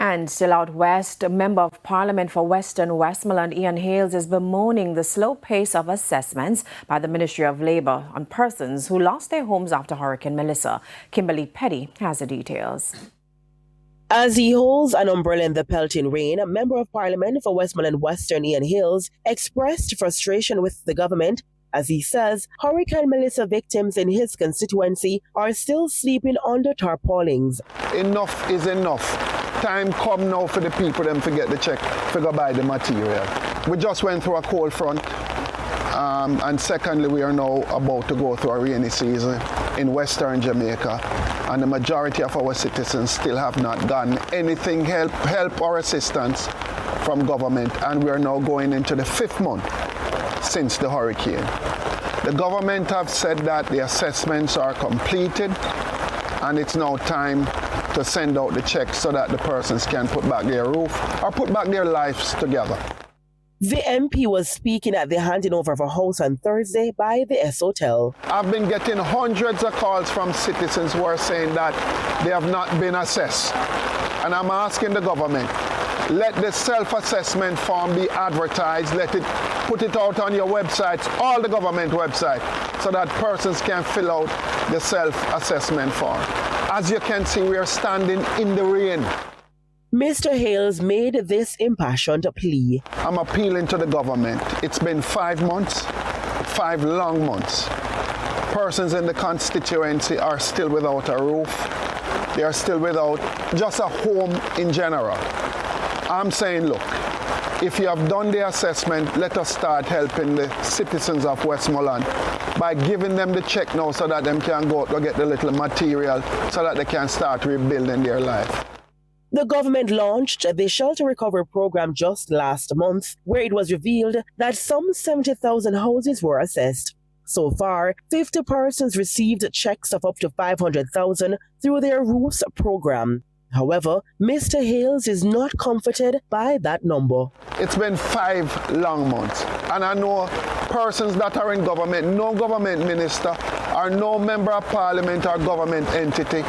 And still out west, a Member of Parliament for Western Westmoreland, Ian Hayles, is bemoaning the slow pace of assessments by the Ministry of Labour on persons who lost their homes after Hurricane Melissa. Kimberly Petty has the details. As he holds an umbrella in the pelting rain, a Member of Parliament for Westmoreland Western, Ian Hayles, expressed frustration with the government as he says Hurricane Melissa victims in his constituency are still sleeping under tarpaulins. Enough is enough. Time come now for the people them to get the check, to go buy the material. We just went through a cold front, and secondly, we are now about to go through a rainy season in Western Jamaica, and the majority of our citizens still have not gotten anything help or assistance from government, and we are now going into the 5th month since the hurricane. The government have said that the assessments are completed, and it's now time to send out the checks so that the persons can put back their roof or put back their lives together. The MP was speaking at the handing over of a house on Thursday by the S Hotel. I've been getting hundreds of calls from citizens who are saying that they have not been assessed. And I'm asking the government, let the self-assessment form be advertised, put it out on your websites, all the government websites, so that persons can fill out the self-assessment form. As you can see, we are standing in the rain. Mr. Hayles made this impassioned plea. I'm appealing to the government. It's been 5 months, 5 long months. Persons in the constituency are still without a roof. They are still without just a home in general. I'm saying, look, if you have done the assessment, let us start helping the citizens of Westmoreland by giving them the check now so that they can go out and get the little material so that they can start rebuilding their life. The government launched the Shelter Recovery Program just last month, where it was revealed that some 70,000 houses were assessed. So far, 50 persons received checks of up to 500,000 through their Roofs program. However, Mr. Hayles is not comforted by that number. It's been 5 long months, and I know persons that are in government, no government minister or no member of parliament or government entity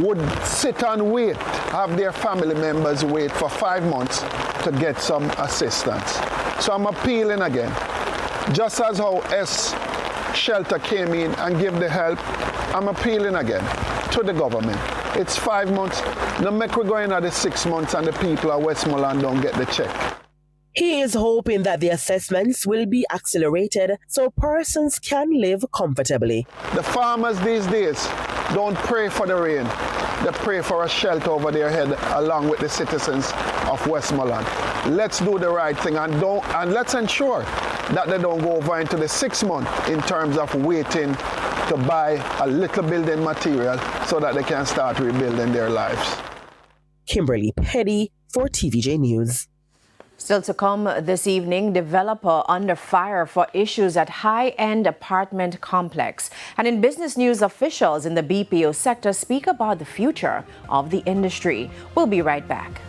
would sit and wait, have their family members wait for 5 months to get some assistance. So I'm appealing again. Just as how Shelter came in and gave the help, I'm appealing again to the government. It's 5 months. Now make we go in at the 6 months and the people of Westmoreland don't get the check. He is hoping that the assessments will be accelerated so persons can live comfortably. The farmers these days don't pray for the rain. They pray for a shelter over their head along with the citizens of Westmoreland. Let's do the right thing and let's ensure that they don't go over into the 6 month in terms of waiting to buy a little building material so that they can start rebuilding their lives. Kimberly Petty for TVJ News. Still to come this evening, developer under fire for issues at high-end apartment complex. And in business news, officials in the BPO sector speak about the future of the industry. We'll be right back.